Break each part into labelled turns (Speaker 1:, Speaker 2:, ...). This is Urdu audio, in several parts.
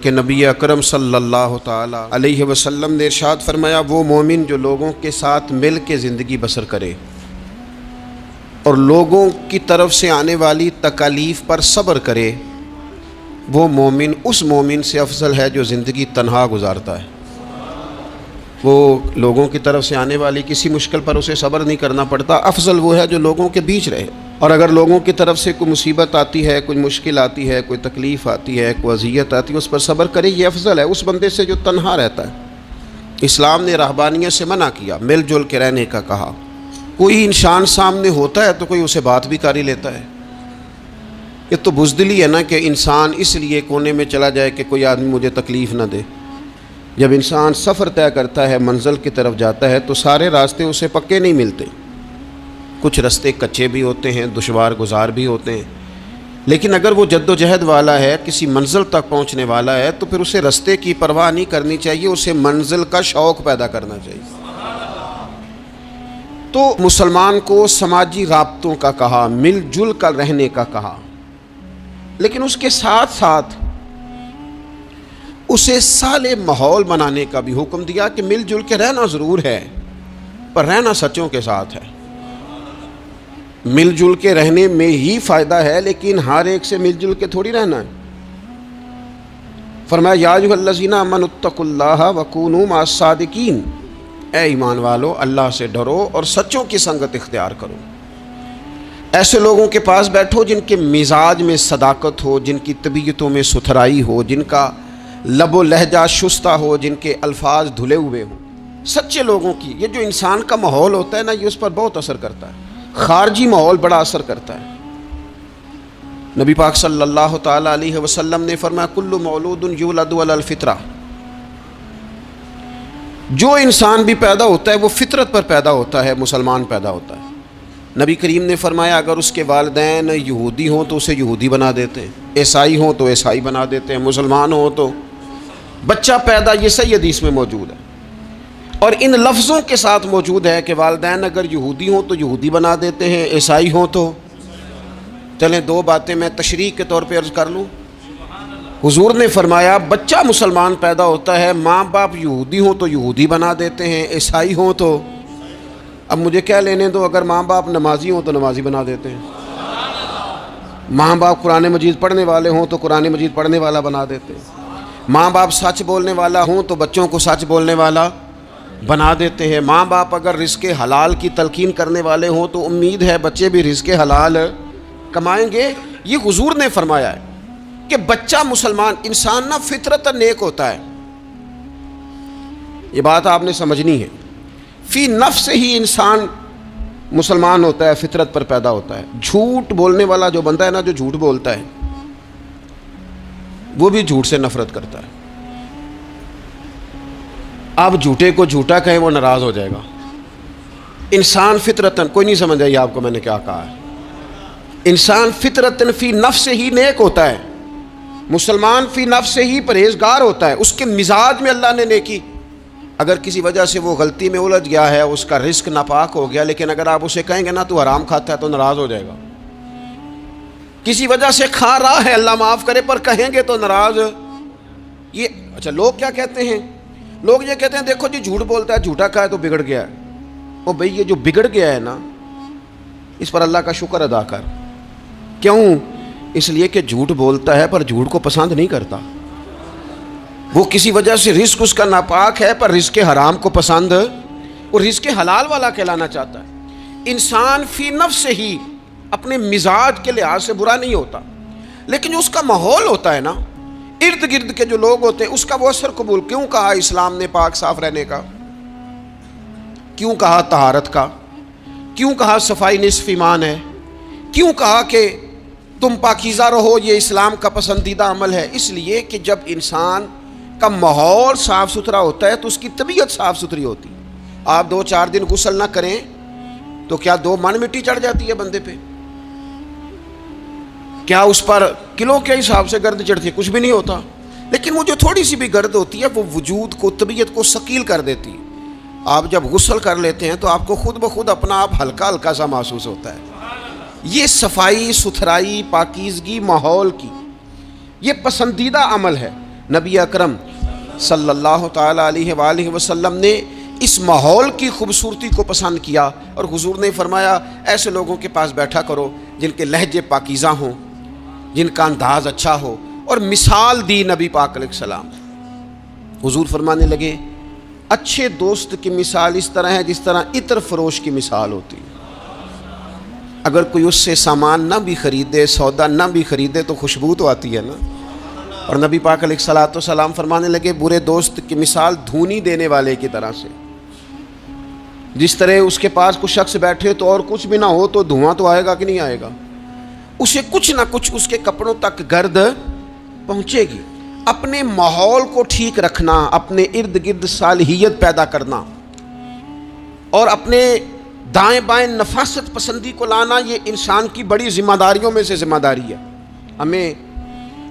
Speaker 1: کہ نبی اکرم صلی اللہ تعالی علیہ وسلم نے ارشاد فرمایا، وہ مومن جو لوگوں کے ساتھ مل کے زندگی بسر کرے اور لوگوں کی طرف سے آنے والی تکالیف پر صبر کرے، وہ مومن اس مومن سے افضل ہے جو زندگی تنہا گزارتا ہے۔ وہ لوگوں کی طرف سے آنے والی کسی مشکل پر اسے صبر نہیں کرنا پڑتا، افضل وہ ہے جو لوگوں کے بیچ رہے۔ اور اگر لوگوں کی طرف سے کوئی مصیبت آتی ہے، کوئی مشکل آتی ہے، کوئی تکلیف آتی ہے، کوئی اذیت آتی ہے، اس پر صبر کرے، یہ افضل ہے اس بندے سے جو تنہا رہتا ہے۔ اسلام نے رہبانیت سے منع کیا، مل جل کے رہنے کا کہا۔ کوئی انسان سامنے ہوتا ہے تو کوئی اسے بات بھی کر ہی لیتا ہے۔ یہ تو بزدلی ہے نا کہ انسان اس لیے کونے میں چلا جائے کہ کوئی آدمی مجھے تکلیف نہ دے۔ جب انسان سفر طے کرتا ہے، منزل کی طرف جاتا ہے، تو سارے راستے اسے پکے نہیں ملتے، کچھ راستے کچے بھی ہوتے ہیں، دشوار گزار بھی ہوتے ہیں، لیکن اگر وہ جد و جہد والا ہے، کسی منزل تک پہنچنے والا ہے، تو پھر اسے راستے کی پرواہ نہیں کرنی چاہیے، اسے منزل کا شوق پیدا کرنا چاہیے۔ تو مسلمان کو سماجی رابطوں کا کہا، مل جل کر رہنے کا کہا، لیکن اس کے ساتھ ساتھ اسے صالح ماحول بنانے کا بھی حکم دیا کہ مل جل کے رہنا ضرور ہے، پر رہنا سچوں کے ساتھ ہے۔ مل جل کے رہنے میں ہی فائدہ ہے، لیکن ہر ایک سے مل جل کے تھوڑی رہنا ہے۔ فرمایا، یا ایھا الذین آمنوا اتقوا اللہ وکونوا مع الصادقین، اے ایمان والو اللہ سے ڈرو اور سچوں کی سنگت اختیار کرو۔ ایسے لوگوں کے پاس بیٹھو جن کے مزاج میں صداقت ہو، جن کی طبیعتوں میں ستھرائی ہو، جن کا لب و لہجہ شستہ ہو، جن کے الفاظ دھلے ہوئے ہوں۔ سچے لوگوں کی یہ جو انسان کا ماحول ہوتا ہے نا، یہ اس پر بہت اثر کرتا ہے۔ خارجی ماحول بڑا اثر کرتا ہے۔ نبی پاک صلی اللہ تعالی علیہ وسلم نے فرمایا، کل مولود یولد علی الفطرہ، جو انسان بھی پیدا ہوتا ہے وہ فطرت پر پیدا ہوتا ہے، مسلمان پیدا ہوتا ہے۔ نبی کریم نے فرمایا، اگر اس کے والدین یہودی ہوں تو اسے یہودی بنا دیتے ہیں، عیسائی ہوں تو عیسائی بنا دیتے ہیں، مسلمان ہوں تو بچہ پیدا، یہ صحیح حدیث میں موجود ہے اور ان لفظوں کے ساتھ موجود ہے کہ والدین اگر یہودی ہوں تو یہودی بنا دیتے ہیں، عیسائی ہوں تو۔ چلیں دو باتیں میں تشریح کے طور پہ عرض کر لوں۔ حضور نے فرمایا، بچہ مسلمان پیدا ہوتا ہے، ماں باپ یہودی ہوں تو یہودی بنا دیتے ہیں، عیسائی ہوں تو۔ اب مجھے کیا لینے دو، اگر ماں باپ نمازی ہوں تو نمازی بنا دیتے ہیں، ماں باپ قرآن مجید پڑھنے والے ہوں تو قرآن مجید پڑھنے والا بنا دیتے ہیں، ماں باپ سچ بولنے والا ہوں تو بچوں کو سچ بولنے والا بنا دیتے ہیں، ماں باپ اگر رزق حلال کی تلقین کرنے والے ہوں تو امید ہے بچے بھی رزق حلال کمائیں گے۔ یہ حضور نے فرمایا ہے کہ بچہ مسلمان انسان نہ فطرت نیک ہوتا ہے، یہ بات آپ نے سمجھنی ہے۔ فی نفس ہی انسان مسلمان ہوتا ہے، فطرت پر پیدا ہوتا ہے۔ جھوٹ بولنے والا جو بندہ ہے نا، جو جھوٹ بولتا ہے، وہ بھی جھوٹ سے نفرت کرتا ہے۔ آپ جھوٹے کو جھوٹا کہیں وہ ناراض ہو جائے گا۔ انسان فطرتاً، کوئی نہیں سمجھ آئی آپ کو میں نے کیا کہا ہے؟ انسان فطرتاً فی نفس ہی نیک ہوتا ہے، مسلمان فی نفس ہی پرہیزگار ہوتا ہے، اس کے مزاج میں اللہ نے نیکی۔ اگر کسی وجہ سے وہ غلطی میں الجھ گیا ہے، اس کا رزق ناپاک ہو گیا، لیکن اگر آپ اسے کہیں گے نا تو حرام کھاتا ہے تو ناراض ہو جائے گا۔ کسی وجہ سے کھا رہا ہے، اللہ معاف کرے، پر کہیں گے تو ناراض۔ یہ اچھا لوگ کیا کہتے ہیں؟ لوگ یہ کہتے ہیں دیکھو جی جھوٹ بولتا ہے، جھوٹا کھائے تو بگڑ گیا ہے۔ او بھئی یہ جو بگڑ گیا ہے نا، اس پر اللہ کا شکر ادا کر۔ کیوں؟ اس لیے کہ جھوٹ بولتا ہے پر جھوٹ کو پسند نہیں کرتا۔ وہ کسی وجہ سے رزق اس کا ناپاک ہے پر رزق حرام کو پسند اور رزق حلال والا کہلانا چاہتا ہے۔ انسان فی نفس ہی اپنے مزاج کے لحاظ سے برا نہیں ہوتا، لیکن جو اس کا ماحول ہوتا ہے نا، ارد گرد کے جو لوگ ہوتے ہیں، اس کا وہ اثر قبول۔ کیوں کہا اسلام نے پاک صاف رہنے کا؟ کیوں کہا طہارت کا؟ کیوں کہا صفائی نصف ایمان ہے؟ کیوں کہا کہ تم پاکیزہ رہو، یہ اسلام کا پسندیدہ عمل ہے؟ اس لیے کہ جب انسان کا ماحول صاف ستھرا ہوتا ہے تو اس کی طبیعت صاف ستھری ہوتی ہے۔ آپ 2-4 دن غسل نہ کریں تو کیا 2 من مٹی چڑھ جاتی ہے بندے پہ؟ کیا اس پر کلو کے حساب سے گرد چڑھتی ہے؟ کچھ بھی نہیں ہوتا، لیکن وہ جو تھوڑی سی بھی گرد ہوتی ہے وہ وجود کو، طبیعت کو ثقیل کر دیتی ہے۔ آپ جب غسل کر لیتے ہیں تو آپ کو خود بخود اپنا آپ ہلکا ہلکا سا محسوس ہوتا ہے۔ یہ صفائی ستھرائی پاکیزگی ماحول کی یہ پسندیدہ عمل ہے۔ نبی اکرم صلی اللہ تعالیٰ علیہ وآلہ وسلم نے اس ماحول کی خوبصورتی کو پسند کیا اور حضور نے فرمایا ایسے لوگوں کے پاس بیٹھا کرو جن کے لہجے پاکیزہ ہوں، جن کا انداز اچھا ہو، اور مثال دی نبی پاک علیہ السلام۔ حضور فرمانے لگے اچھے دوست کی مثال اس طرح ہے جس طرح عطر فروش کی مثال ہوتی ہے۔ اگر کوئی اس سے سامان نہ بھی خریدے، سودا نہ بھی خریدے تو خوشبو تو آتی ہے نا۔ اور نبی پاک علیہ السلام فرمانے لگے برے دوست کی مثال دھونی دینے والے کی طرح سے، جس طرح اس کے پاس کچھ شخص بیٹھے تو اور کچھ بھی نہ ہو تو دھواں تو آئے گا کہ نہیں آئے گا، اسے کچھ نہ کچھ اس کے کپڑوں تک گرد پہنچے گی۔ اپنے ماحول کو ٹھیک رکھنا، اپنے ارد گرد صالحیت پیدا کرنا اور اپنے دائیں بائیں نفاست پسندی کو لانا، یہ انسان کی بڑی ذمہ داریوں میں سے ذمہ داری ہے۔ ہمیں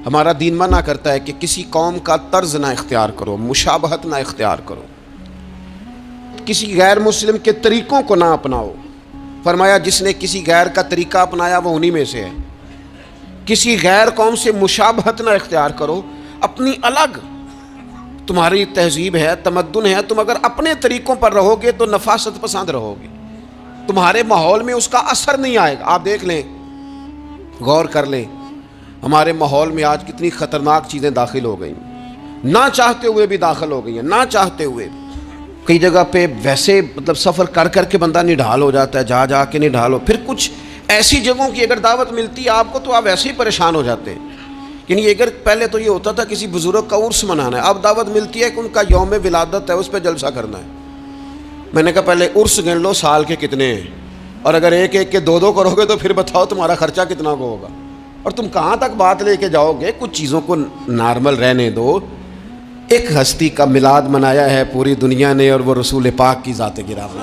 Speaker 1: ہمارا دین منع کرتا ہے کہ کسی قوم کا طرز نہ اختیار کرو، مشابہت نہ اختیار کرو، کسی غیر مسلم کے طریقوں کو نہ اپناؤ۔ فرمایا جس نے کسی غیر کا طریقہ اپنایا وہ انہی میں سے ہے۔ کسی غیر قوم سے مشابہت نہ اختیار کرو، اپنی الگ تمہاری تہذیب ہے، تمدن ہے، تم اگر اپنے طریقوں پر رہو گے تو نفاست پسند رہو گے، تمہارے ماحول میں اس کا اثر نہیں آئے گا۔ آپ دیکھ لیں، غور کر لیں، ہمارے ماحول میں آج کتنی خطرناک چیزیں داخل ہو گئی ہیں، نہ چاہتے ہوئے بھی داخل ہو گئی ہیں، نہ چاہتے ہوئے بھی۔ کئی جگہ پہ ویسے سفر کر کر کے بندہ نڈھال ہو جاتا ہے، جا کے نڈھال ہو، پھر کچھ ایسی جگہوں کی اگر دعوت ملتی ہے آپ کو تو آپ ویسے ہی پریشان ہو جاتے ہیں۔ یعنی اگر پہلے تو یہ ہوتا تھا کسی بزرگ کا عرس منانا ہے، اب دعوت ملتی ہے کہ ان کا یوم ولادت ہے، اس پہ جلسہ کرنا ہے۔ میں نے کہا پہلے عرس گن لو سال کے کتنے ہیں، اور اگر ایک ایک کے دو کرو گے تو پھر بتاؤ تمہارا خرچہ کتنا کو ہوگا، اور تم کہاں تک بات لے کے جاؤ گے۔ کچھ چیزوں کو نارمل رہنے دو۔ ایک ہستی کا میلاد منایا ہے پوری دنیا نے، اور وہ رسول پاک کی ذات گرامی۔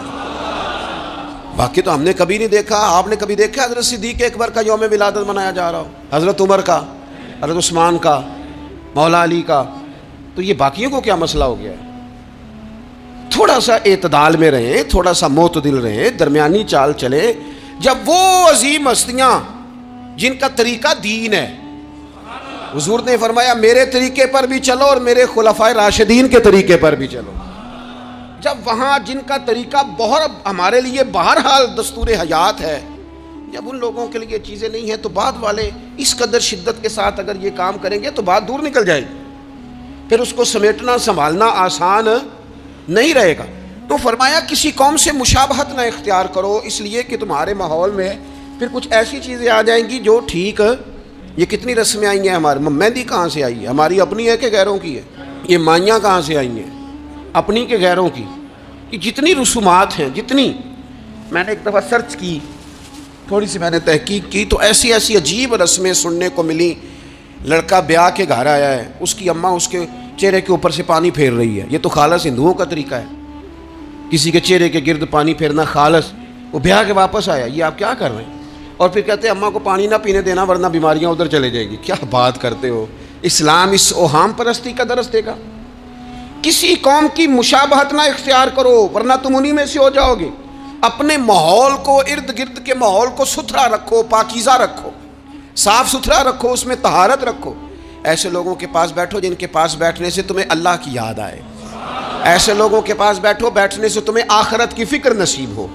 Speaker 1: باقی تو ہم نے کبھی نہیں دیکھا۔ آپ نے کبھی دیکھا حضرت صدیق اکبر کا یوم ولادت منایا جا رہا ہو، حضرت عمر کا، حضرت عثمان کا، مولا علی کا؟ تو یہ باقیوں کو کیا مسئلہ ہو گیا ہے؟ تھوڑا سا اعتدال میں رہیں، تھوڑا سا معتدل رہیں، درمیانی چال چلیں۔ جب وہ عظیم ہستیاں جن کا طریقہ دین ہے، حضور نے فرمایا میرے طریقے پر بھی چلو اور میرے خلفائے راشدین کے طریقے پر بھی چلو، جب وہاں جن کا طریقہ بہت ہمارے لیے بہرحال دستور حیات ہے، جب ان لوگوں کے لیے چیزیں نہیں ہیں تو بعد والے اس قدر شدت کے ساتھ اگر یہ کام کریں گے تو بات دور نکل جائے گی، پھر اس کو سمیٹنا سنبھالنا آسان نہیں رہے گا۔ تو فرمایا کسی قوم سے مشابہت نہ اختیار کرو، اس لیے کہ تمہارے ماحول میں پھر کچھ ایسی چیزیں آ جائیں گی جو ٹھیک، یہ کتنی رسمیں آئی ہیں ہمارے، مہندی کہاں سے آئی ہے؟ ہماری اپنی ہے کہ غیروں کی ہے؟ یہ مائیاں کہاں سے آئی ہیں؟ اپنی کہ غیروں کی؟ یہ جتنی رسومات ہیں، جتنی میں نے ایک دفعہ سرچ کی، تھوڑی سی میں نے تحقیق کی تو ایسی ایسی عجیب رسمیں سننے کو ملی۔ لڑکا بیاہ کے گھر آیا ہے، اس کی اماں اس کے چہرے کے اوپر سے پانی پھیر رہی ہے، یہ تو خالص ہندوؤں کا طریقہ ہے، کسی کے چہرے کے گرد پانی پھیرنا خالص۔ وہ بیاہ کے واپس آیا، یہ آپ کیا کر رہے ہیں؟ اور پھر کہتے ہیں اماں کو پانی نہ پینے دینا ورنہ بیماریاں ادھر چلے جائیں گی۔ کیا بات کرتے ہو؟ اسلام اس اوہام پرستی کا درس دے گا؟ کسی قوم کی مشابہت نہ اختیار کرو ورنہ تم انہی میں سے ہو جاؤ گے۔ اپنے ماحول کو، ارد گرد کے ماحول کو ستھرا رکھو، پاکیزہ رکھو، صاف ستھرا رکھو، اس میں طہارت رکھو۔ ایسے لوگوں کے پاس بیٹھو جن کے پاس بیٹھنے سے تمہیں اللہ کی یاد آئے، ایسے لوگوں کے پاس بیٹھو بیٹھنے سے تمہیں آخرت کی فکر نصیب ہو،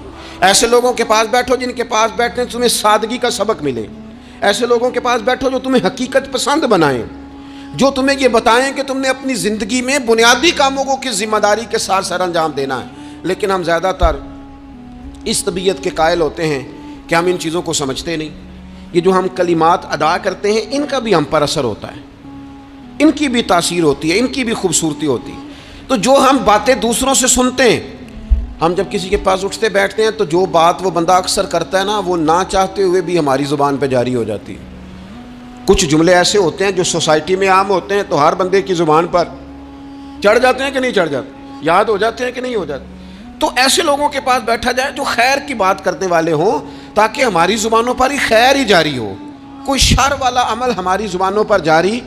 Speaker 1: ایسے لوگوں کے پاس بیٹھو جن کے پاس بیٹھنے سے تمہیں سادگی کا سبق ملے، ایسے لوگوں کے پاس بیٹھو جو تمہیں حقیقت پسند بنائیں، جو تمہیں یہ بتائیں کہ تم نے اپنی زندگی میں بنیادی کاموں کو کس ذمہ داری کے ساتھ سر انجام دینا ہے۔ لیکن ہم زیادہ تر اس طبیعت کے قائل ہوتے ہیں کہ ہم ان چیزوں کو سمجھتے نہیں۔ یہ جو ہم کلمات ادا کرتے ہیں ان کا بھی ہم پر اثر ہوتا ہے، ان کی بھی تاثیر ہوتی ہے، ان کی بھی خوبصورتی ہوتی ہے۔ تو جو ہم باتیں دوسروں سے سنتے ہیں، ہم جب کسی کے پاس اٹھتے بیٹھتے ہیں تو جو بات وہ بندہ اکثر کرتا ہے نا، وہ نہ چاہتے ہوئے بھی ہماری زبان پہ جاری ہو جاتی ہے۔ کچھ جملے ایسے ہوتے ہیں جو سوسائٹی میں عام ہوتے ہیں تو ہر بندے کی زبان پر چڑھ جاتے ہیں کہ نہیں چڑھ جاتے، یاد ہو جاتے ہیں کہ نہیں ہو جاتے۔ تو ایسے لوگوں کے پاس بیٹھا جائے جو خیر کی بات کرنے والے ہوں، تاکہ ہماری زبانوں پر ہی خیر ہی جاری ہو، کوئی شر والا عمل ہماری زبانوں پر جاری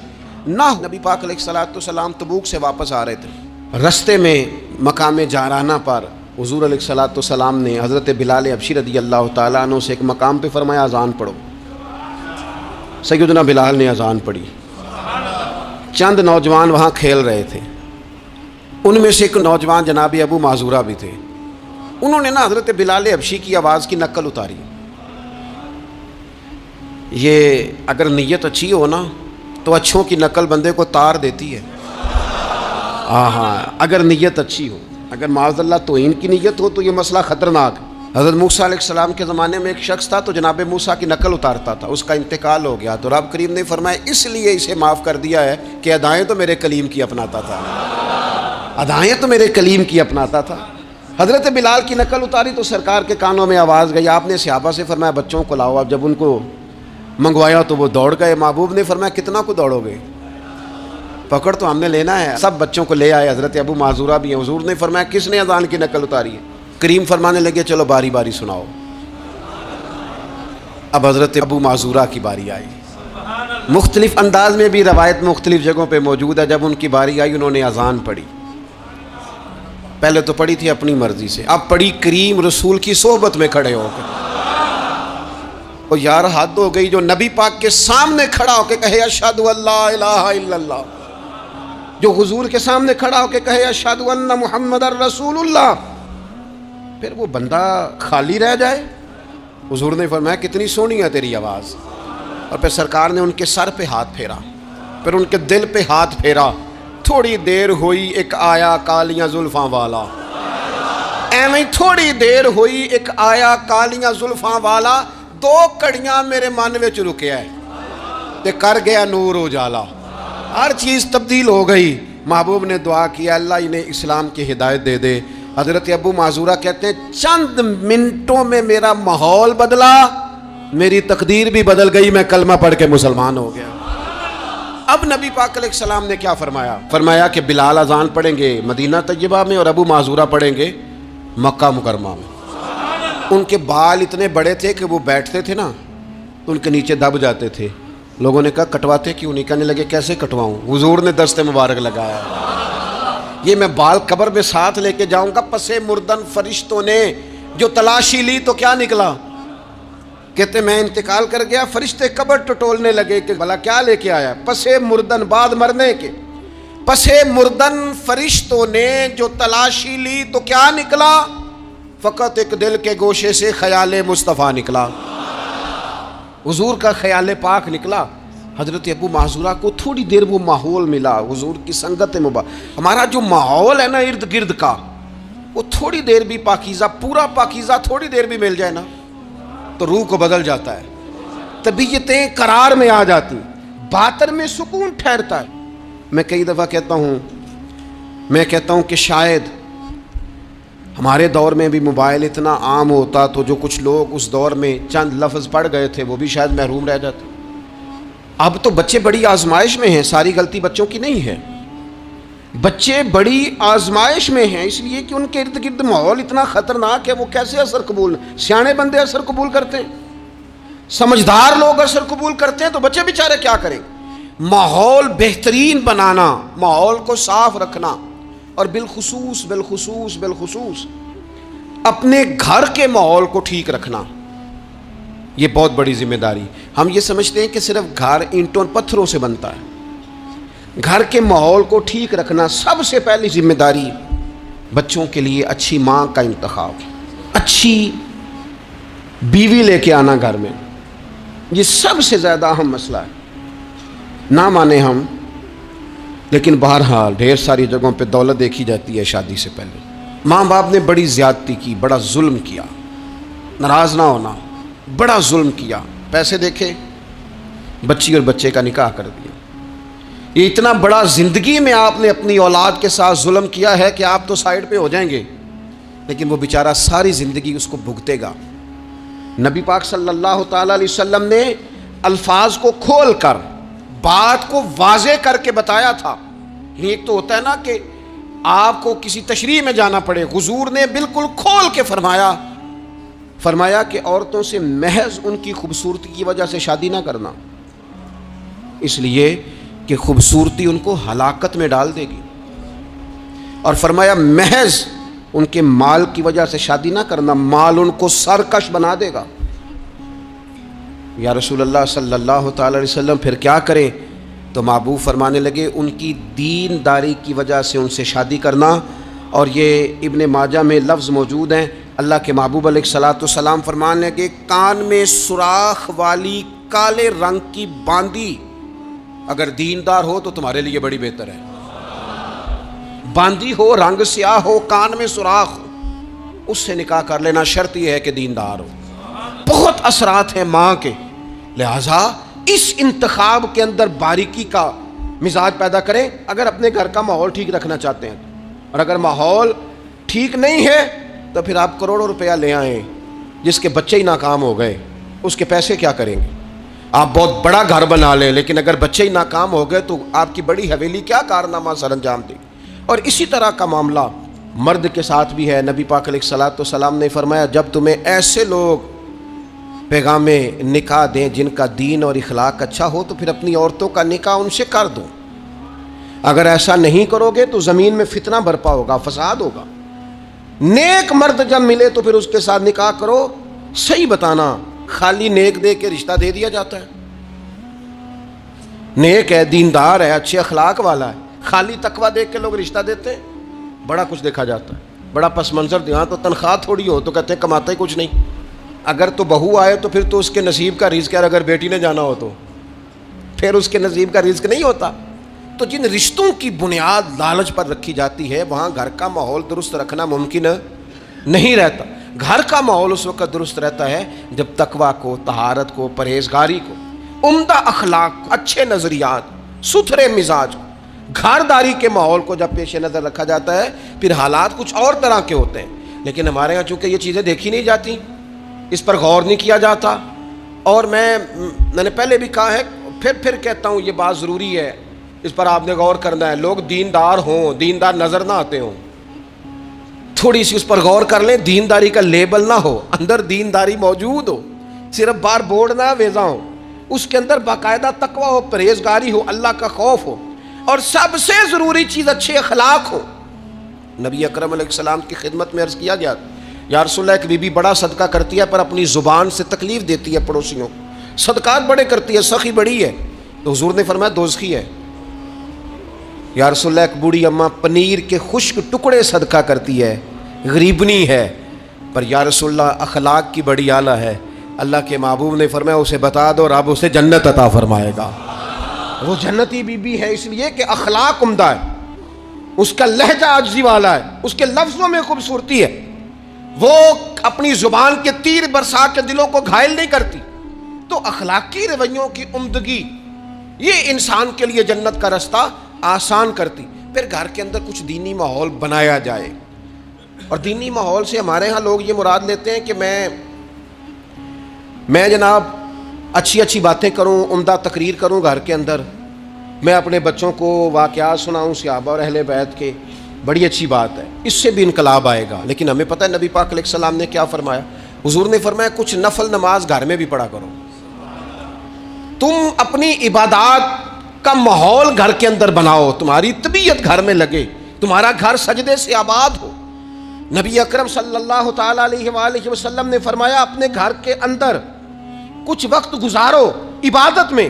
Speaker 1: نہ ہو۔ نبی پاک علیہ السلام تبوک سے واپس آ رہے تھے، رستے میں مقام جارانہ پر حضور علیہ السلام نے حضرت بلال حبشی رضی اللہ تعالیٰ عنہ سے ایک مقام پہ فرمایا اذان پڑھو۔ سیدنا بلال نے اذان پڑھی، چند نوجوان وہاں کھیل رہے تھے، ان میں سے ایک نوجوان جناب ابو معذورہ بھی تھے. انہوں نے نا حضرت بلال حبشی کی آواز کی نقل اتاری. یہ اگر نیت اچھی ہو نا تو اچھوں کی نقل بندے کو تار دیتی ہے. ہاں اگر نیت اچھی ہو، اگر معاذ اللہ توہین کی نیت ہو تو یہ مسئلہ خطرناک ہے. حضرت موسیٰ علیہ السلام کے زمانے میں ایک شخص تھا تو جناب موسیٰ کی نقل اتارتا تھا، اس کا انتقال ہو گیا تو رب کریم نے فرمایا اس لیے اسے معاف کر دیا ہے کہ ادائیں تو میرے کلیم کی اپناتا تھا، ادائیں تو میرے کلیم کی اپناتا تھا. حضرت بلال کی نقل اتاری تو سرکار کے کانوں میں آواز گئی. آپ نے صحابہ سے فرمایا بچوں کو لاؤ. اب جب ان کو منگوایا تو وہ دوڑ گئے. محبوب نے فرمایا کتنا کو دوڑو گے، پکڑ تو ہم نے لینا ہے. سب بچوں کو لے آئے. حضرت ابو معذورہ بھی ہیں. حضور نے فرمایا کس نے اذان کی نقل اتاری ہے؟ کریم فرمانے لگے چلو باری باری سناؤ. اب حضرت ابو معذورہ کی باری آئی. مختلف انداز میں بھی روایت مختلف جگہوں پہ موجود ہے. جب ان کی باری آئی انہوں نے اذان پڑھی. پہلے تو پڑھی تھی اپنی مرضی سے، اب پڑھی کریم رسول کی صحبت میں کھڑے ہو کے. اور یار حد ہو گئی جو نبی پاک کے سامنے کھڑا ہو کے کہے اشہد ان لا الہ الا اللہ، جو حضور کے سامنے کھڑا ہو کے کہے اشہد ان محمد رسول اللہ، پھر وہ بندہ خالی رہ جائے. حضور نے فرمایا کتنی سونی ہے تیری آواز. اور پھر سرکار نے ان کے سر پہ ہاتھ پھیرا، پھر ان کے دل پہ ہاتھ پھیرا. تھوڑی دیر ہوئی ایک آیا کالیاں زلفاں والا، ایویں تھوڑی دیر ہوئی ایک آیا کالیاں زلفاں والا، دو کڑیاں میرے من وچ رکیا ہے تے کر گیا نور اجالا. ہر چیز تبدیل ہو گئی. محبوب نے دعا کیا اللہ انہیں اسلام کی ہدایت دے دے. حضرت ابو معذورہ کہتے ہیں چند منٹوں میں میرا ماحول بدلا، میری تقدیر بھی بدل گئی، میں کلمہ پڑھ کے مسلمان ہو گیا. اب نبی پاک علیہ السلام نے کیا فرمایا؟ فرمایا کہ بلال اذان پڑھیں گے مدینہ طیبہ میں اور ابو معذورہ پڑھیں گے مکہ مکرمہ میں. ان کے بال اتنے بڑے تھے کہ وہ بیٹھتے تھے نا تو ان کے نیچے دب جاتے تھے. لوگوں نے کہا کٹواتے کیوں نہیں؟ کہنے لگے کیسے کٹواؤں؟ حضور نے دست مبارک لگایا یہ میں بال قبر میں ساتھ لے کے جاؤں گا. پسے مردن فرشتوں نے جو تلاشی لی تو کیا نکلا؟ کہتے میں انتقال کر گیا، فرشتے قبر ٹٹولنے لگے کہ بھلا کیا لے کے آیا؟ پسے مردن، بعد مرنے کے پسے مردن فرشتوں نے جو تلاشی لی تو کیا نکلا؟ فقط ایک دل کے گوشے سے خیال مصطفیٰ نکلا، حضور کا خیال پاک نکلا. حضرت ابو معذورہ کو تھوڑی دیر وہ ماحول ملا، حضور کی سنگت مبارک. ہمارا جو ماحول ہے نا ارد گرد کا، وہ تھوڑی دیر بھی پاکیزہ، پورا پاکیزہ تھوڑی دیر بھی مل جائے نا تو روح کو بدل جاتا ہے، طبیعتیں قرار میں آ جاتی، باطن میں سکون ٹھہرتا ہے. میں کئی دفعہ کہتا ہوں کہ شاید ہمارے دور میں بھی موبائل اتنا عام ہوتا تو جو کچھ لوگ اس دور میں چند لفظ پڑھ گئے تھے وہ بھی شاید محروم رہ جاتے. اب تو بچے بڑی آزمائش میں ہیں، ساری غلطی بچوں کی نہیں ہے، بچے بڑی آزمائش میں ہیں اس لیے کہ ان کے ارد گرد ماحول اتنا خطرناک ہے. وہ کیسے اثر قبول؟ سیانے بندے اثر قبول کرتے ہیں، سمجھدار لوگ اثر قبول کرتے ہیں تو بچے بیچارے کیا کریں؟ ماحول بہترین بنانا، ماحول کو صاف رکھنا، اور بالخصوص اپنے گھر کے ماحول کو ٹھیک رکھنا، یہ بہت بڑی ذمہ داری. ہم یہ سمجھتے ہیں کہ صرف گھر اینٹوں پتھروں سے بنتا ہے. گھر کے ماحول کو ٹھیک رکھنا سب سے پہلی ذمہ داری. بچوں کے لیے اچھی ماں کا انتخاب، اچھی بیوی لے کے آنا گھر میں، یہ سب سے زیادہ اہم مسئلہ ہے. نہ مانے ہم، لیکن بہرحال ڈھیر ساری جگہوں پہ دولت دیکھی جاتی ہے شادی سے پہلے. ماں باپ نے بڑی زیادتی کی، بڑا ظلم کیا، ناراض نہ ہونا، بڑا ظلم کیا. پیسے دیکھے بچی اور بچے کا نکاح کر دیا. یہ اتنا بڑا زندگی میں آپ نے اپنی اولاد کے ساتھ ظلم کیا ہے کہ آپ تو سائیڈ پہ ہو جائیں گے، لیکن وہ بیچارہ ساری زندگی اس کو بھگتے گا. نبی پاک صلی اللہ تعالیٰ علیہ وسلم نے الفاظ کو کھول کر، بات کو واضح کر کے بتایا تھا. ایک تو ہوتا ہے نا کہ آپ کو کسی تشریح میں جانا پڑے، حضور نے بالکل کھول کے فرمایا کہ عورتوں سے محض ان کی خوبصورتی کی وجہ سے شادی نہ کرنا، اس لیے کہ خوبصورتی ان کو ہلاکت میں ڈال دے گی. اور فرمایا محض ان کے مال کی وجہ سے شادی نہ کرنا، مال ان کو سرکش بنا دے گا. یا رسول اللہ صلی اللہ تعالی علیہ وسلم پھر کیا کریں؟ تو محبوب فرمانے لگے ان کی دینداری کی وجہ سے ان سے شادی کرنا. اور یہ ابن ماجہ میں لفظ موجود ہیں. اللہ کے محبوب علیہ الصلوۃ والسلام فرمانے لگے کان میں سوراخ والی کالے رنگ کی باندی اگر دیندار ہو تو تمہارے لیے بڑی بہتر ہے. باندی ہو، رنگ سیاہ ہو، کان میں سوراخ ہو، اس سے نکاح کر لینا. شرط یہ ہے کہ دیندار ہو. بہت اثرات ہیں ماں کے، لہٰذا اس انتخاب کے اندر باریکی کا مزاج پیدا کریں اگر اپنے گھر کا ماحول ٹھیک رکھنا چاہتے ہیں. اور اگر ماحول ٹھیک نہیں ہے تو پھر آپ کروڑوں روپیہ لے آئیں، جس کے بچے ہی ناکام ہو گئے اس کے پیسے کیا کریں گے؟ آپ بہت بڑا گھر بنا لیں لیکن اگر بچے ہی ناکام ہو گئے تو آپ کی بڑی حویلی کیا کارنامہ سر انجام دے. اور اسی طرح کا معاملہ مرد کے ساتھ بھی ہے. نبی پاک علیہ الصلوۃ والسلام نے فرمایا جب تمہیں ایسے لوگ پیغام نکاح دیں جن کا دین اور اخلاق اچھا ہو تو پھر اپنی عورتوں کا نکاح ان سے کر دو. اگر ایسا نہیں کرو گے تو زمین میں فتنہ برپا ہوگا، فساد ہوگا. نیک مرد جب ملے تو پھر اس کے ساتھ نکاح کرو. صحیح بتانا، خالی نیک دے کے رشتہ دے دیا جاتا ہے؟ نیک ہے، دیندار ہے، اچھے اخلاق والا ہے، خالی تقوی دیکھ کے لوگ رشتہ دیتے ہیں؟ بڑا کچھ دیکھا جاتا ہے، بڑا پس منظر دیا. تو تنخواہ تھوڑی ہو تو کہتے ہیں کماتا ہی کچھ نہیں. اگر تو بہو آئے تو پھر تو اس کے نصیب کا رزق ہے، اگر بیٹی نے جانا ہو تو پھر اس کے نصیب کا رزق نہیں ہوتا. تو جن رشتوں کی بنیاد لالچ پر رکھی جاتی ہے وہاں گھر کا ماحول درست رکھنا ممکن نہیں رہتا. گھر کا ماحول اس وقت درست رہتا ہے جب تقویٰ کو، طہارت کو، پرہیزگاری کو، عمدہ اخلاق، اچھے نظریات، ستھرے مزاج کو، گھرداری کے ماحول کو جب پیش نظر رکھا جاتا ہے پھر حالات کچھ اور طرح کے ہوتے ہیں. لیکن ہمارے ہاں چونکہ یہ چیزیں دیکھی نہیں جاتی، اس پر غور نہیں کیا جاتا. اور میں نے پہلے بھی کہا ہے، پھر کہتا ہوں، یہ بات ضروری ہے، اس پر آپ نے غور کرنا ہے. لوگ دیندار ہوں، دیندار نظر نہ آتے ہوں، تھوڑی سی اس پر غور کر لیں. دینداری کا لیبل نہ ہو، اندر دینداری موجود ہو، صرف بار بورڈ نہ ویزا ہو، اس کے اندر باقاعدہ تقویٰ ہو، پرہیزگاری ہو، اللہ کا خوف ہو، اور سب سے ضروری چیز اچھے اخلاق ہو. نبی اکرم علیہ السلام کی خدمت میں عرض کیا گیا، یا رسول اللہ ایک بی بی بڑا صدقہ کرتی ہے پر اپنی زبان سے تکلیف دیتی ہے پڑوسیوں، صدقات بڑے کرتی ہے، سخی بڑی ہے. تو حضور نے فرمایا دوزخی ہے. یا رسول اللہ ایک بوڑھی اماں پنیر کے خشک ٹکڑے صدقہ کرتی ہے، غریبنی ہے، پر یا رسول اللہ اخلاق کی بڑی اعلیٰ ہے. اللہ کے محبوب نے فرمایا اسے بتا دو رب اسے جنت عطا فرمائے گا. وہ جنتی بی بی ہے اس لیے کہ اخلاق عمدہ ہے، اس کا لہجہ عاجزی والا ہے، اس کے لفظوں میں خوبصورتی ہے، وہ اپنی زبان کے تیر برسا کے دلوں کو گھائل نہیں کرتی. تو اخلاقی رویوں کی عمدگی یہ انسان کے لیے جنت کا رستہ آسان کرتی. پھر گھر کے اندر کچھ دینی ماحول بنایا جائے. اور دینی ماحول سے ہمارے ہاں لوگ یہ مراد لیتے ہیں کہ میں جناب اچھی باتیں کروں، عمدہ تقریر کروں گھر کے اندر، میں اپنے بچوں کو واقعات سناؤں صحابہ اور اہل بیت کے. بڑی اچھی بات ہے، اس سے بھی انقلاب آئے گا. لیکن ہمیں پتہ ہے نبی پاک علیہ السلام نے کیا فرمایا. حضور نے فرمایا کچھ نفل نماز گھر میں بھی پڑھا کرو. تم اپنی عبادات کا ماحول گھر کے اندر بناؤ، تمہاری طبیعت گھر میں لگے، تمہارا گھر سجدے سے آباد ہو. نبی اکرم صلی اللہ تعالیٰ علیہ وآلہ وسلم نے فرمایا اپنے گھر کے اندر کچھ وقت گزارو عبادت میں.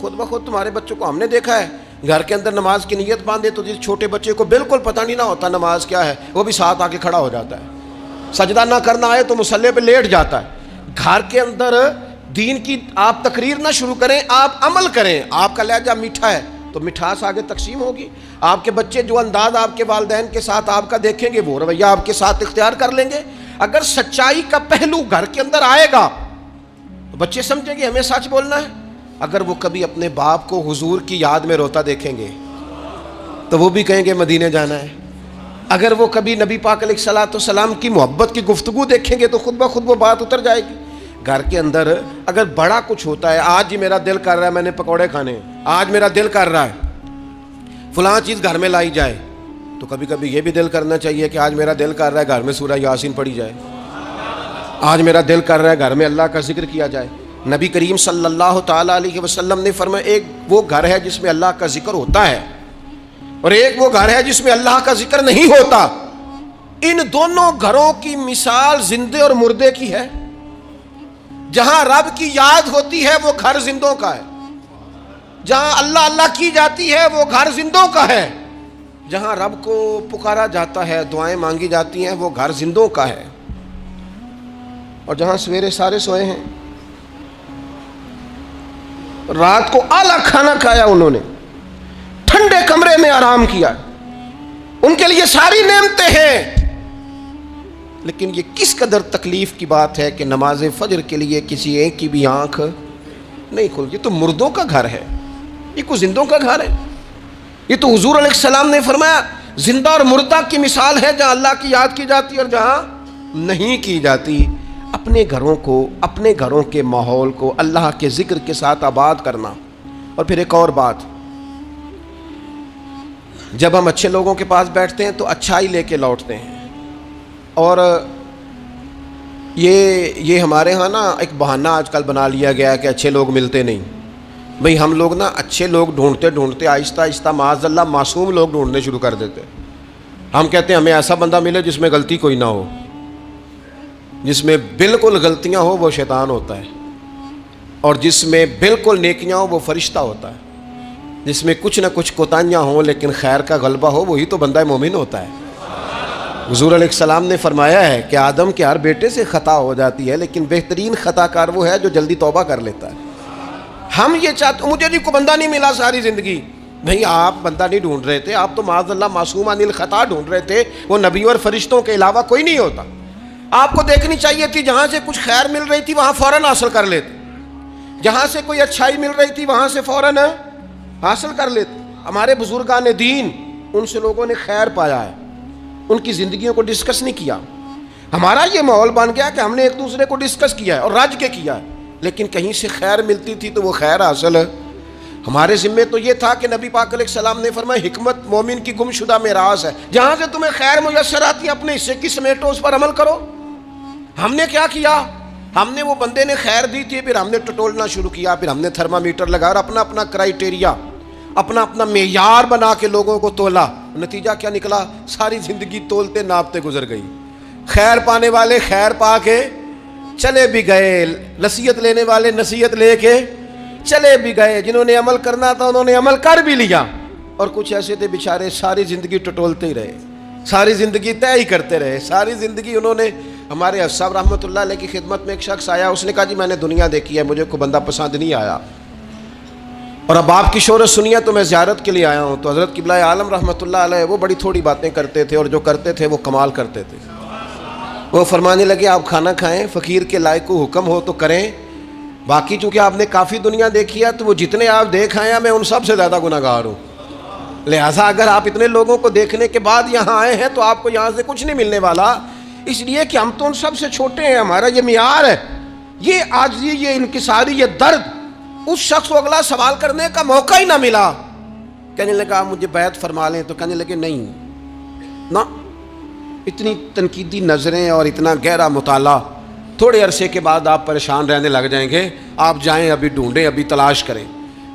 Speaker 1: خود بخود تمہارے بچوں کو ہم نے دیکھا ہے گھر کے اندر نماز کی نیت باندھے تو جس چھوٹے بچے کو بالکل پتہ نہیں نہ ہوتا نماز کیا ہے، وہ بھی ساتھ آ کے کھڑا ہو جاتا ہے. سجدہ نہ کرنا آئے تو مصلی پہ لیٹ جاتا ہے. گھر کے اندر دین کی آپ تقریر نہ شروع کریں، آپ عمل کریں. آپ کا لہجہ میٹھا ہے تو مٹھاس آگے تقسیم ہوگی. آپ کے بچے جو انداز آپ کے والدین کے ساتھ آپ کا دیکھیں گے وہ رویہ آپ کے ساتھ اختیار کر لیں گے. اگر سچائی کا پہلو گھر کے اندر آئے گا تو بچے سمجھیں گے ہمیں سچ بولنا ہے. اگر وہ کبھی اپنے باپ کو حضور کی یاد میں روتا دیکھیں گے تو وہ بھی کہیں گے مدینے جانا ہے. اگر وہ کبھی نبی پاک علیہ الصلوۃ والسلام کی محبت کی گفتگو دیکھیں گے تو خود بخود وہ بات اتر جائے گی. گھر کے اندر اگر بڑا کچھ ہوتا ہے، آج ہی میرا دل کر رہا ہے میں نے پکوڑے کھانے، آج میرا دل کر رہا ہے فلاں چیز گھر میں لائی جائے، تو کبھی کبھی یہ بھی دل کرنا چاہیے کہ آج میرا دل کر رہا ہے گھر میں سورہ یاسین پڑھی جائے، آج میرا دل کر رہا ہے گھر میں اللہ کا ذکر کیا جائے. نبی کریم صلی اللہ تعالیٰ علیہ وسلم نے فرمایا ایک وہ گھر ہے جس میں اللہ کا ذکر ہوتا ہے اور ایک وہ گھر ہے جس میں اللہ کا ذکر نہیں ہوتا. ان دونوں گھروں کی مثال زندے اور مردے کی ہے. جہاں رب کی یاد ہوتی ہے وہ گھر زندوں کا ہے. جہاں اللہ اللہ کی جاتی ہے وہ گھر زندوں کا ہے، جہاں رب کو پکارا جاتا ہے، دعائیں مانگی جاتی ہیں، وہ گھر زندوں کا ہے۔ اور جہاں سویرے سارے سوئے ہیں، رات کو اعلیٰ کھانا کھایا، انہوں نے ٹھنڈے کمرے میں آرام کیا، ان کے لیے ساری نعمتیں ہیں، لیکن یہ کس قدر تکلیف کی بات ہے کہ نماز فجر کے لیے کسی ایک کی بھی آنکھ نہیں کھل۔ یہ تو مردوں کا گھر ہے، یہ کوئی زندوں کا گھر ہے؟ یہ تو حضور علیہ السلام نے فرمایا زندہ اور مردہ کی مثال ہے، جہاں اللہ کی یاد کی جاتی اور جہاں نہیں کی جاتی۔ اپنے گھروں کو، اپنے گھروں کے ماحول کو اللہ کے ذکر کے ساتھ آباد کرنا۔ اور پھر ایک اور بات، جب ہم اچھے لوگوں کے پاس بیٹھتے ہیں تو اچھائی لے کے لوٹتے ہیں، اور یہ ہمارے ہاں نا ایک بہانہ آج کل بنا لیا گیا ہے کہ اچھے لوگ ملتے نہیں۔ بھئی ہم لوگ نا اچھے لوگ ڈھونڈتے ڈھونڈتے آہستہ آہستہ معاذ اللہ معصوم لوگ ڈھونڈنے شروع کر دیتے۔ ہم کہتے ہیں ہمیں ایسا بندہ ملے جس میں غلطی کوئی نہ ہو، جس میں بالکل غلطیاں ہو وہ شیطان ہوتا ہے، اور جس میں بالکل نیکیاں ہو وہ فرشتہ ہوتا ہے، جس میں کچھ نہ کچھ کوتاہیاں ہوں لیکن خیر کا غلبہ ہو وہی تو بندہ مومن ہوتا ہے۔ حضور علیہ السلام نے فرمایا ہے کہ آدم کے ہر بیٹے سے خطا ہو جاتی ہے، لیکن بہترین خطا کار وہ ہے جو جلدی توبہ کر لیتا ہے۔ ہم یہ چاہتے، مجھے جی کو بندہ نہیں ملا ساری زندگی، نہیں آپ بندہ نہیں ڈھونڈ رہے تھے، آپ تو معاذ اللہ معصوم عن الخطا ڈھونڈ رہے تھے، وہ نبیوں اور فرشتوں کے علاوہ کوئی نہیں ہوتا۔ آپ کو دیکھنی چاہیے تھی جہاں سے کچھ خیر مل رہی تھی وہاں فوراً حاصل کر لیتے، جہاں سے کوئی اچھائی مل رہی تھی وہاں سے فوراً حاصل کر لیتے۔ ہمارے بزرگان دین، ان سے لوگوں نے خیر پایا ہے، ان کی زندگیوں کو ڈسکس نہیں کیا۔ ہمارا یہ ماحول بن گیا کہ ہم نے ایک دوسرے کو ڈسکس کیا ہے اور رج کے کیا ہے، لیکن کہیں سے خیر ملتی تھی تو وہ خیر حاصل ہے۔ ہمارے ذمے تو یہ تھا کہ نبی پاک علیہ السلام نے فرمایا حکمت مومن کی گمشدہ میراث ہے، جہاں سے تمہیں خیر میسر آتی ہے اپنے حصے کی سمیٹو، اس پر عمل کرو۔ ہم نے کیا کیا؟ ہم نے وہ بندے نے خیر دی تھی، پھر ہم نے ٹٹولنا شروع کیا، پھر ہم نے تھرمامیٹر لگا اور اپنا اپنا کرائیٹیریا، اپنا اپنا معیار بنا کے لوگوں کو تولا۔ نتیجہ کیا نکلا؟ ساری زندگی تولتے ناپتے گزر گئی۔ خیر پانے والے خیر پا کے چلے بھی گئے، نصیحت لینے والے نصیحت لے کے چلے بھی گئے، جنہوں نے عمل کرنا تھا انہوں نے عمل کر بھی لیا، اور کچھ ایسے تھے بیچارے ساری زندگی ٹٹولتے ہی رہے، ساری زندگی طے ہی کرتے رہے، ساری زندگی انہوں نے۔ ہمارے صاحب رحمۃ اللہ علیہ کی خدمت میں ایک شخص آیا، اس نے کہا جی میں نے دنیا دیکھی ہے، مجھے کوئی بندہ پسند نہیں آیا، اور اب آپ کی شہرت سنی ہے تو میں زیارت کے لیے آیا ہوں۔ تو حضرت قبلہ عالم رحمۃ اللہ علیہ وہ بڑی تھوڑی باتیں کرتے تھے، اور جو کرتے تھے وہ کمال کرتے تھے۔ وہ فرمانے لگے آپ کھانا کھائیں، فقیر کے لائق کو حکم ہو تو کریں، باقی چونکہ آپ نے کافی دنیا دیکھی ہے تو وہ جتنے آپ دیکھ آئے ہیں میں ان سب سے زیادہ گناہ گار ہوں، لہٰذا اگر آپ اتنے لوگوں کو دیکھنے کے بعد یہاں آئے ہیں تو آپ کو یہاں سے کچھ نہیں ملنے والا، اس لیے کہ ہم تو ان سب سے چھوٹے ہیں، ہمارا یہ معیار ہے۔ یہ عاجزی، یہ انکساری، یہ درد، اس شخص کو اگلا سوال کرنے کا موقع ہی نہ ملا۔ کہنے لگا مجھے بیعت فرما لیں، تو کہنے لگے نہیں نہ، اتنی تنقیدی نظریں اور اتنا گہرا مطالعہ، تھوڑے عرصے کے بعد آپ پریشان رہنے لگ جائیں گے۔ آپ جائیں، ابھی ڈھونڈیں، ابھی تلاش کریں،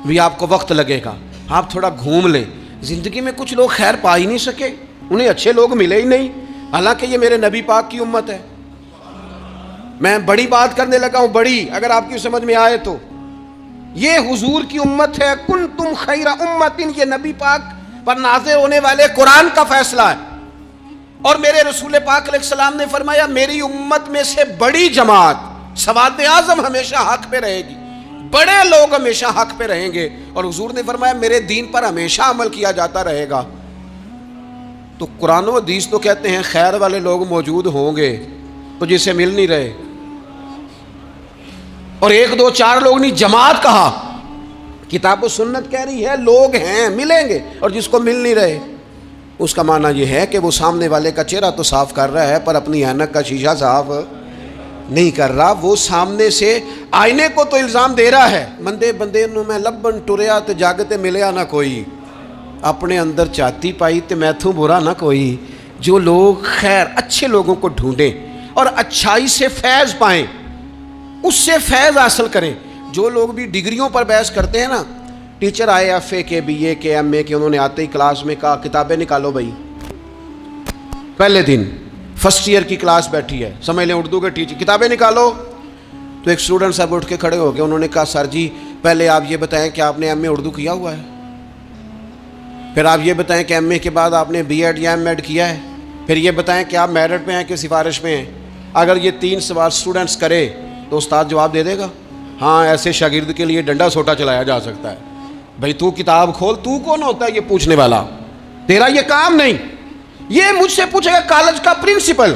Speaker 1: بھی آپ کو وقت لگے گا، آپ تھوڑا گھوم لیں۔ زندگی میں کچھ لوگ خیر پا ہی نہیں سکے، انہیں اچھے لوگ ملے ہی نہیں، حالانکہ یہ میرے نبی پاک کی امت ہے۔ میں بڑی بات کرنے لگا ہوں، بڑی، اگر آپ کی سمجھ میں آئے تو یہ حضور کی امت ہے، کنتم خیر امت، یہ نبی پاک پر نازل ہونے والے قرآن کا فیصلہ ہے۔ اور میرے رسول پاک علیہ السلام نے فرمایا میری امت میں سے بڑی جماعت، سواد اعظم ہمیشہ حق پہ رہے گی، بڑے لوگ ہمیشہ حق پہ رہیں گے، اور حضور نے فرمایا میرے دین پر ہمیشہ عمل کیا جاتا رہے گا۔ تو قرآن و حدیث تو کہتے ہیں خیر والے لوگ موجود ہوں گے، تو جسے مل نہیں رہے، اور ایک دو چار لوگ نہیں، جماعت کہا، کتاب و سنت کہہ رہی ہے لوگ ہیں ملیں گے، اور جس کو مل نہیں رہے اس کا معنی یہ ہے کہ وہ سامنے والے کا چہرہ تو صاف کر رہا ہے پر اپنی اینک کا شیشہ صاف نہیں کر رہا، وہ سامنے سے آئینے کو تو الزام دے رہا ہے، مندے بندے نو میں لبن ٹریا تے جاگتے ملیا نہ کوئی، اپنے اندر چاہتی پائی تے میتھوں برا نہ کوئی۔ جو لوگ خیر، اچھے لوگوں کو ڈھونڈیں اور اچھائی سے فیض پائیں، اس سے فیض حاصل کریں۔ جو لوگ بھی ڈگریوں پر بحث کرتے ہیں نا، ٹیچر آئے ایف اے کے، بی اے کے، ایم اے کے، انہوں نے آتے ہی کلاس میں کہا کتابیں نکالو بھائی، پہلے دن فرسٹ ایئر کی کلاس بیٹھی ہے، سمجھ لیں اردو کے ٹیچر، کتابیں نکالو۔ تو ایک اسٹوڈنٹ صاحب اٹھ کے کھڑے ہو گئے، انہوں نے کہا سر جی پہلے آپ یہ بتائیں کہ آپ نے ایم اے اردو کیا ہوا ہے، پھر آپ یہ بتائیں کہ ایم اے کے بعد آپ نے بی ایڈ یا ایم ایڈ کیا ہے، پھر یہ بتائیں کہ آپ میرٹ پہ ہیں کہ سفارش پہ ہیں۔ اگر یہ 3 سوال اسٹوڈنٹس کرے تو استاد جواب دے دے گا؟ ہاں، ایسے شاگرد کے لیے ڈنڈا سوٹا چلایا جا سکتا ہے، بھئی تو کتاب کھول، تو کون ہوتا ہے یہ پوچھنے والا؟ تیرا یہ کام نہیں۔ یہ مجھ سے پوچھے گا کالج کا پرنسپل،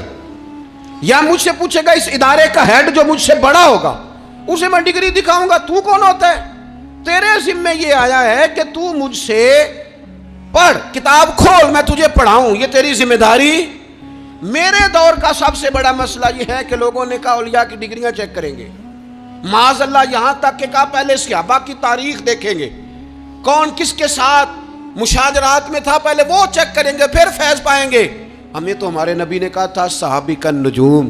Speaker 1: یا مجھ سے پوچھے گا اس ادارے کا ہیڈ جو مجھ سے بڑا ہوگا، اسے میں ڈگری دکھاؤں گا، تو کون ہوتا ہے؟ تیرے ذمہ یہ آیا ہے کہ تو مجھ سے پڑھ، کتاب کھول، میں تجھے پڑھاؤں، یہ تیری ذمہ داری۔ میرے دور کا سب سے بڑا مسئلہ یہ ہے کہ لوگوں نے کہا اولیاء کی ڈگریاں چیک کریں گے، معاذ اللہ یہاں تک کہ کہا پہلے صحابہ کی تاریخ دیکھیں گے، کون کس کے ساتھ مشاجرات میں تھا، پہلے وہ چیک کریں گے، پھر فیض پائیں گے۔ ہمیں تو ہمارے نبی نے کہا تھا صحابی کا نجوم،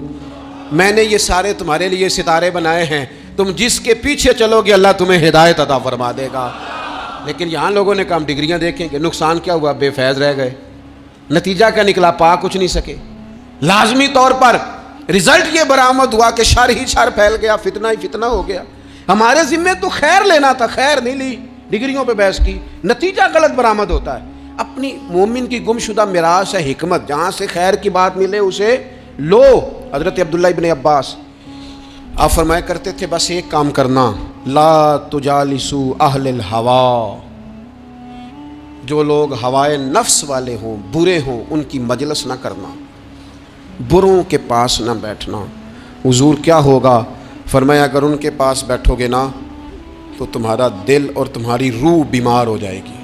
Speaker 1: میں نے یہ سارے تمہارے لیے ستارے بنائے ہیں، تم جس کے پیچھے چلو گے اللہ تمہیں ہدایت عطا فرما دے گا۔ لیکن یہاں لوگوں نے کہا ہم ڈگریاں دیکھیں گے، نقصان کیا ہوا؟ بے فیض رہ گئے، نتیجہ کیا نکلا؟ پا کچھ نہیں سکے۔ لازمی طور پر رزلٹ یہ برآمد ہوا کہ شر ہی شر پھیل گیا، فتنہ ہی فتنہ ہو گیا۔ ہمارے ذمے تو خیر لینا تھا، خیر نہیں لی، ڈگریوں پہ بحث کی، نتیجہ غلط برآمد ہوتا ہے۔ اپنی مومن کی گمشدہ میراث ہے حکمت، جہاں سے خیر کی بات ملے اسے لو۔ حضرت عبداللہ ابن عباس آپ فرمایا کرتے تھے بس ایک کام کرنا، لا تجالسوا اہل الہوا، جو لوگ ہوائے نفس والے ہوں، برے ہوں، ان کی مجلس نہ کرنا، بروں کے پاس نہ بیٹھنا۔ حضور کیا ہوگا؟ فرمایا اگر ان کے پاس بیٹھو گے نا تو تمہارا دل اور تمہاری روح بیمار ہو جائے گی،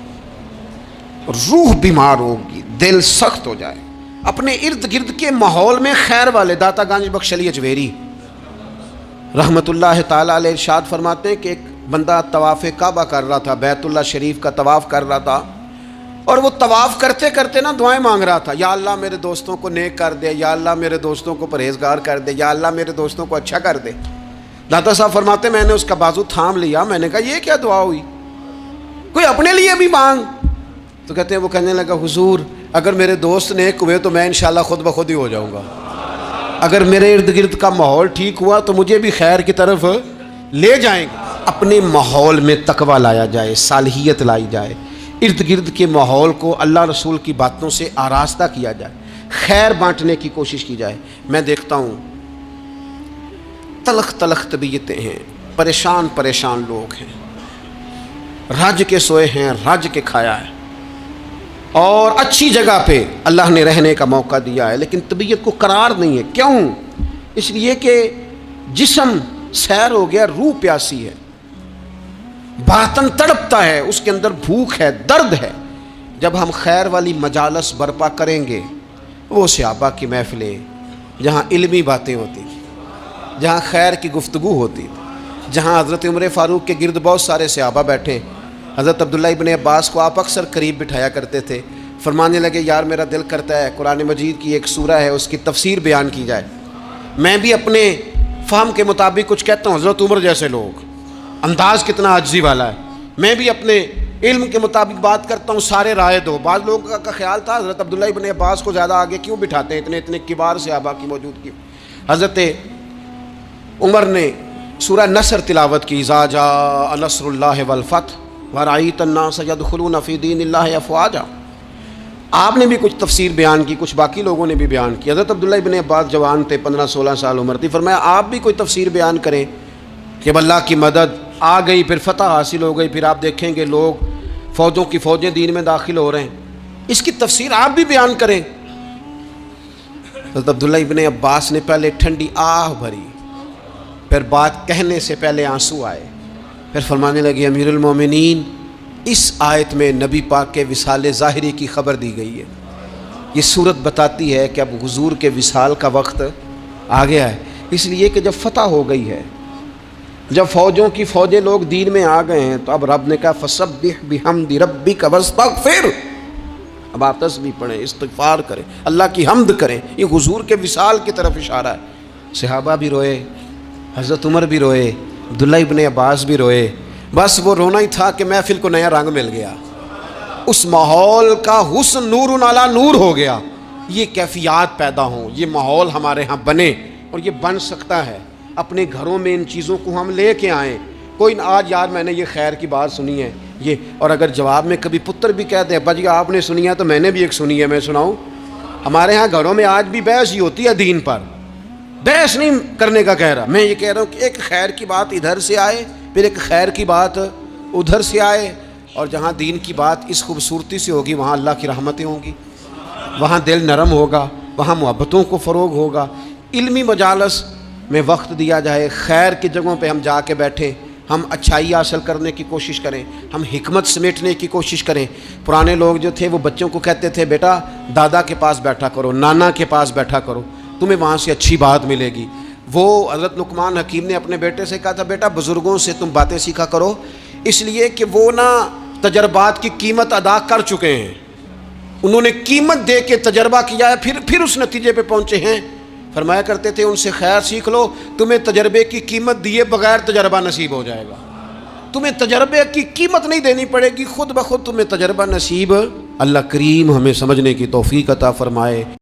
Speaker 1: روح بیمار ہوگی، دل سخت ہو جائے۔ اپنے ارد گرد کے ماحول میں خیر والے، داتا گنج بخش علی اجویری رحمت اللہ تعالی علیہ ارشاد فرماتے ہیں کہ ایک بندہ طواف کعبہ کر رہا تھا، بیت اللہ شریف کا طواف کر رہا تھا، اور وہ طواف کرتے کرتے نا دعائیں مانگ رہا تھا، یا اللہ میرے دوستوں کو نیک کر دے، یا اللہ میرے دوستوں کو پرہیزگار کر دے، یا اللہ میرے دوستوں کو اچھا کر دے۔ داتا صاحب فرماتے میں نے اس کا بازو تھام لیا، میں نے کہا یہ کیا دعا ہوئی، کوئی اپنے لیے بھی مانگ۔ تو کہتے ہیں وہ کہنے لگا حضور اگر میرے دوست نیک ہوئے تو میں انشاءاللہ خود بخود ہی ہو جاؤں گا، اگر میرے ارد گرد کا ماحول ٹھیک ہوا تو مجھے بھی خیر کی طرف لے جائیں گے۔ اپنے ماحول میں تقویٰ لایا جائے، صالحیت لائی جائے، ارد گرد کے ماحول کو اللہ رسول کی باتوں سے آراستہ کیا جائے، خیر بانٹنے کی کوشش کی جائے۔ میں دیکھتا ہوں تلخ تلخ طبیعتیں ہیں، پریشان پریشان لوگ ہیں، رج کے سوئے ہیں، رج کے کھایا ہے، اور اچھی جگہ پہ اللہ نے رہنے کا موقع دیا ہے، لیکن طبیعت کو قرار نہیں ہے۔ کیوں؟ اس لیے کہ جسم سیر ہو گیا، روح پیاسی ہے، باطن تڑپتا ہے، اس کے اندر بھوک ہے، درد ہے۔ جب ہم خیر والی مجالس برپا کریں گے، وہ صحابہ کی محفلیں جہاں علمی باتیں ہوتی تھیں، جہاں خیر کی گفتگو ہوتی تھی، جہاں حضرت عمر فاروق کے گرد بہت سارے صحابہ بیٹھے، حضرت عبداللہ ابن عباس کو آپ اکثر قریب بٹھایا کرتے تھے، فرمانے لگے یار میرا دل کرتا ہے قرآن مجید کی ایک سورہ ہے اس کی تفسیر بیان کی جائے۔ میں بھی اپنے فہم کے مطابق کچھ کہتا ہوں، حضرت عمر جیسے لوگ، انداز کتنا عجزی والا ہے، میں بھی اپنے علم کے مطابق بات کرتا ہوں، سارے رائے دو۔ بعض لوگوں کا خیال تھا حضرت عبداللہ ابن عباس کو زیادہ آگے کیوں بٹھاتے ہیں، اتنے اتنے کبار صحابہ کی موجودگی۔ حضرت عمر نے سورہ نصر تلاوت کی، اذا جاء نصر اللہ والفتح ورأیت الناس یدخلون فی دین اللہ افواجا۔ آپ نے بھی کچھ تفسیر بیان کی، کچھ باقی لوگوں نے بھی بیان کی۔ حضرت عبداللہ ابن عباس جوان تھے، 15-16 سال عمر تھی، فرمایا آپ بھی کوئی تفسیر بیان کریں کہ اللہ کی مدد آ گئی، پھر فتح حاصل ہو گئی، پھر آپ دیکھیں گے لوگ فوجوں کی فوجیں دین میں داخل ہو رہے ہیں، اس کی تفسیر آپ بھی بیان کریں۔ حضرت عبداللہ ابن عباس نے پہلے ٹھنڈی آہ بھری، پھر بات کہنے سے پہلے آنسو آئے، پھر فرمانے لگے امیر المومنین اس آیت میں نبی پاک کے وصال ظاہری کی خبر دی گئی ہے، یہ صورت بتاتی ہے کہ اب حضور کے وصال کا وقت آ گیا ہے، اس لیے کہ جب فتح ہو گئی ہے، جب فوجوں کی فوجیں لوگ دین میں آ گئے ہیں، تو اب رب نے کہا فسبح بحمد ربک واستغفر، اب آپ تسبیح پڑھیں، استغفار کریں، اللہ کی حمد کریں، یہ حضور کے وصال کی طرف اشارہ ہے۔ صحابہ بھی روئے، حضرت عمر بھی روئے، عبداللہ ابن عباس بھی روئے، بس وہ رونا ہی تھا کہ محفل کو نیا رنگ مل گیا، اس ماحول کا حسن نور علی نور ہو گیا، یہ کیفیات پیدا ہوں، یہ ماحول ہمارے ہاں بنے، اور یہ بن سکتا ہے۔ اپنے گھروں میں ان چیزوں کو ہم لے کے آئیں، کوئی آج یار میں نے یہ خیر کی بات سنی ہے یہ، اور اگر جواب میں کبھی پتر بھی کہتے ہیں ابا جی آپ نے سنی ہے تو میں نے بھی ایک سنی ہے، میں سناؤں؟ ہمارے ہاں گھروں میں آج بھی بحث ہی ہوتی ہے دین پر، بحث نہیں کرنے کا کہہ رہا، میں یہ کہہ رہا ہوں کہ ایک خیر کی بات ادھر سے آئے، پھر ایک خیر کی بات ادھر سے آئے، اور جہاں دین کی بات اس خوبصورتی سے ہوگی وہاں اللہ کی رحمتیں ہوں گی، وہاں دل نرم ہوگا، وہاں محبتوں کو فروغ ہوگا۔ علمی مجالس میں وقت دیا جائے، خیر کی جگہوں پہ ہم جا کے بیٹھیں، ہم اچھائی حاصل کرنے کی کوشش کریں، ہم حکمت سمیٹنے کی کوشش کریں۔ پرانے لوگ جو تھے وہ بچوں کو کہتے تھے بیٹا دادا کے پاس بیٹھا کرو، نانا کے پاس بیٹھا کرو، تمہیں وہاں سے اچھی بات ملے گی۔ وہ حضرت لقمان حکیم نے اپنے بیٹے سے کہا تھا بیٹا بزرگوں سے تم باتیں سیکھا کرو، اس لیے کہ وہ نا تجربات کی قیمت ادا کر چکے ہیں، انہوں نے قیمت دے کے تجربہ کیا ہے، پھر اس نتیجے پہ پہنچے ہیں۔ فرمایا کرتے تھے ان سے خیر سیکھ لو، تمہیں تجربے کی قیمت دیے بغیر تجربہ نصیب ہو جائے گا، تمہیں تجربے کی قیمت نہیں دینی پڑے گی، خود بخود تمہیں تجربہ نصیب۔ اللہ کریم ہمیں سمجھنے کی توفیق عطا فرمائے۔